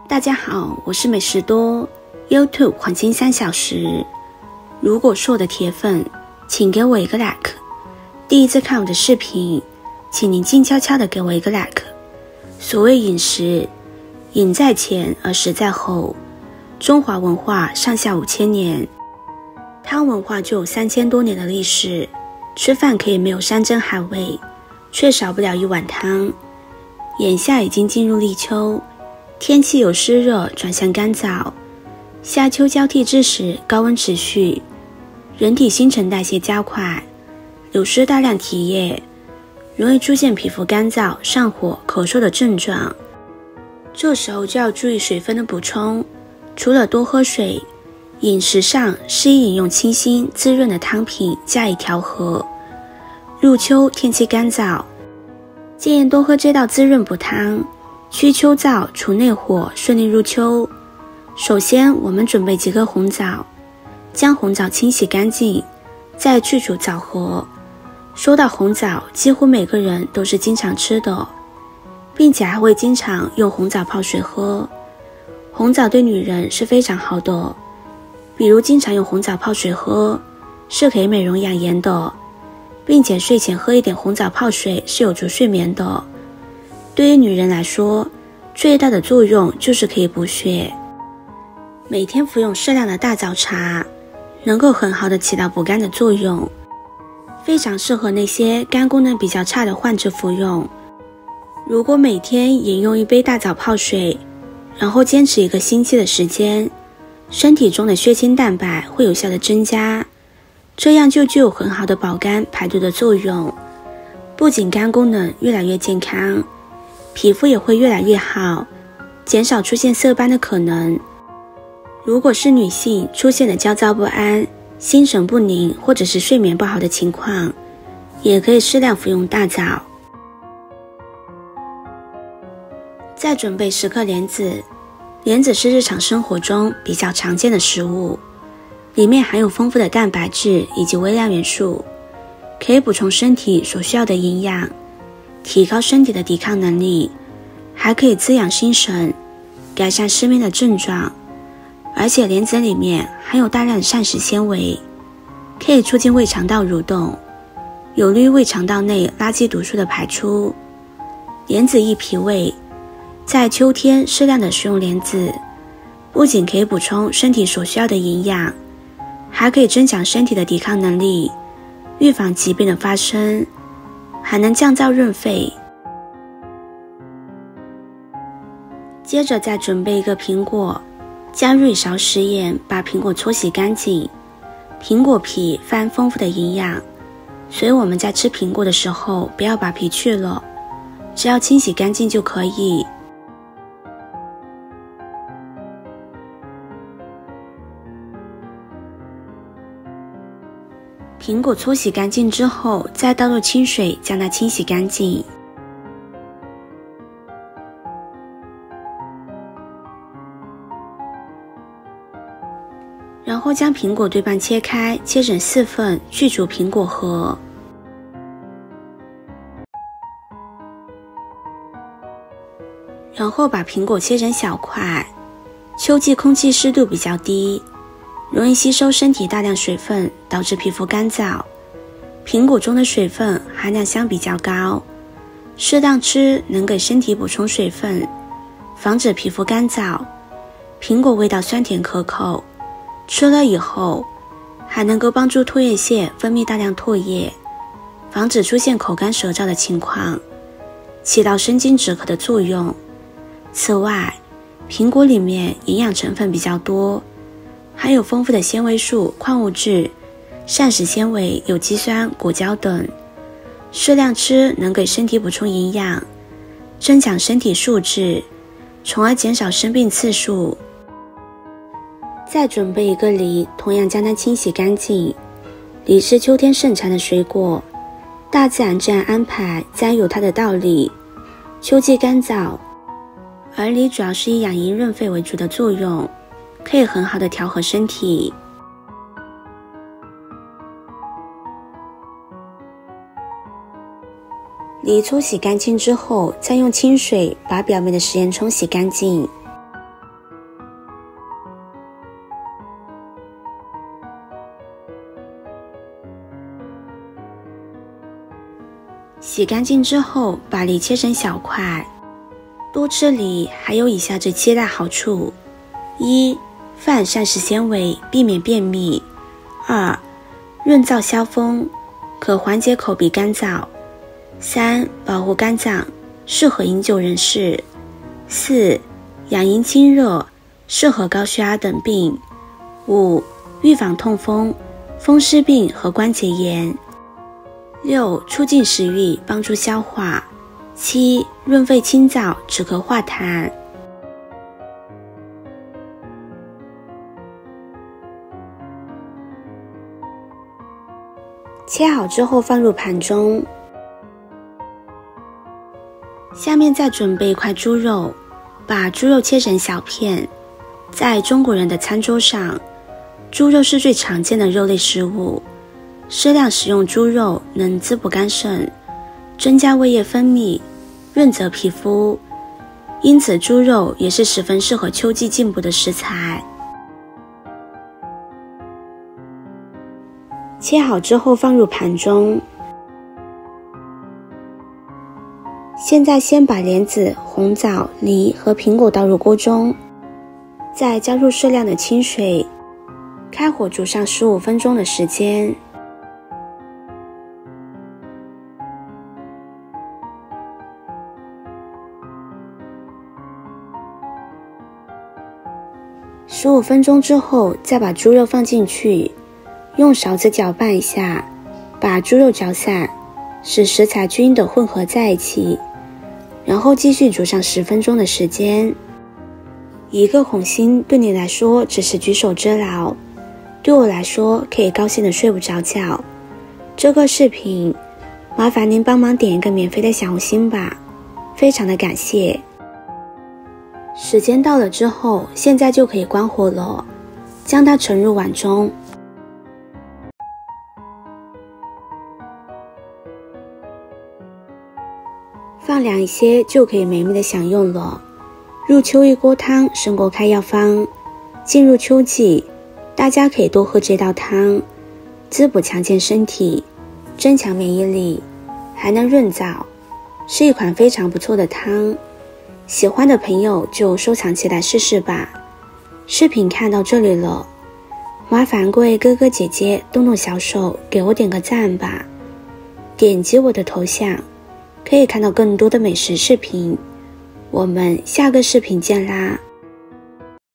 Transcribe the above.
大家好，我是美食多 YouTube 黄金3小时。如果是我的铁粉，请给我一个 like。第一次看我的视频，请您静悄悄地给我一个 like。所谓饮食，饮在前而食在后。中华文化上下5000年，汤文化就有3000多年的历史。吃饭可以没有山珍海味，却少不了一碗汤。眼下已经进入立秋，天气由湿热转向干燥，夏秋交替之时，高温持续，人体新陈代谢加快，流失大量体液，容易出现皮肤干燥、上火、口臭的症状。这时候就要注意水分的补充，除了多喝水，饮食上适宜饮用清新滋润的汤品加以调和。入秋天气干燥，建议多喝这道滋润补汤，祛秋燥除内火，顺利入秋。首先我们准备几颗红枣，将红枣清洗干净，再去除枣核。说到红枣，几乎每个人都是经常吃的，并且还会经常用红枣泡水喝。红枣对女人是非常好的，比如经常用红枣泡水喝，是可以美容养颜的，并且睡前喝一点红枣泡水是有助睡眠的。对于女人来说，最大的作用就是可以补血。每天服用适量的大枣茶，能够很好的起到补肝的作用，非常适合那些肝功能比较差的患者服用。如果每天饮用1杯大枣泡水，然后坚持1个星期的时间，身体中的血清蛋白会有效的增加，这样就具有很好的保肝排毒的作用。不仅肝功能越来越健康，皮肤也会越来越好，减少出现色斑的可能。如果是女性出现了焦躁不安、心神不宁或者是睡眠不好的情况，也可以适量服用大枣。再准备10颗莲子。莲子是日常生活中比较常见的食物，里面含有丰富的蛋白质以及微量元素，可以补充身体所需要的营养，提高身体的抵抗能力，还可以滋养心神，改善失眠的症状。而且莲子里面含有大量的膳食纤维，可以促进胃肠道蠕动，有利于胃肠道内垃圾毒素的排出。莲子益脾胃，在秋天适量的食用莲子，不仅可以补充身体所需要的营养，还可以增强身体的抵抗能力，预防疾病的发生，还能降燥润肺。接着再准备1个苹果，加入1勺食盐，把苹果搓洗干净。苹果皮富含丰富的营养，所以我们在吃苹果的时候不要把皮去了，只要清洗干净就可以。苹果搓洗干净之后，再倒入清水将它清洗干净。然后将苹果对半切开，切成4份，去除苹果核。然后把苹果切成小块。秋季空气湿度比较低，容易吸收身体大量水分，导致皮肤干燥。苹果中的水分含量相比较高，适当吃能给身体补充水分，防止皮肤干燥。苹果味道酸甜可口，吃了以后还能够帮助唾液腺分泌大量唾液，防止出现口干舌燥的情况，起到生津止渴的作用。此外，苹果里面营养成分比较多，含有丰富的纤维素、矿物质、膳食纤维、有机酸、果胶等，适量吃能给身体补充营养，增强身体素质，从而减少生病次数。再准备1个梨，同样将它清洗干净。梨是秋天盛产的水果，大自然这样安排自然有它的道理。秋季干燥，而梨主要是以养阴润肺为主的作用，可以很好的调和身体。梨搓洗干净之后，再用清水把表面的食盐冲洗干净。洗干净之后，把梨切成小块。多吃梨还有以下这7大好处：1. 富膳食纤维，避免便秘； 2. 润燥消风，可缓解口鼻干燥； 3. 保护肝脏，适合饮酒人士； 4. 养阴清热，适合高血压等病； 5. 预防痛风、风湿病和关节炎； 6. 促进食欲，帮助消化； 7. 润肺清燥，止咳化痰。切好之后放入盘中。下面再准备一块猪肉，把猪肉切成小片。在中国人的餐桌上，猪肉是最常见的肉类食物，适量食用猪肉能滋补肝肾，增加胃液分泌，润泽皮肤，因此猪肉也是十分适合秋季进补的食材。切好之后放入盘中。现在先把莲子、红枣、梨和苹果倒入锅中，再加入适量的清水，开火煮上15分钟的时间。15分钟之后，再把猪肉放进去，用勺子搅拌一下，把猪肉搅散，使食材均匀地混合在一起，然后继续煮上10分钟的时间。1个红心对你来说只是举手之劳，对我来说可以高兴地睡不着觉。这个视频麻烦您帮忙点一个免费的小红心吧，非常的感谢。时间到了之后，现在就可以关火了，将它盛入碗中。放凉一些就可以美美的享用了。入秋一锅汤胜过开药方，进入秋季，大家可以多喝这道汤，滋补强健身体，增强免疫力，还能润燥，是一款非常不错的汤。喜欢的朋友就收藏起来试试吧。视频看到这里了，麻烦各位哥哥姐姐动动小手给我点个赞吧，点击我的头像可以看到更多的美食视频。我们下个视频见啦！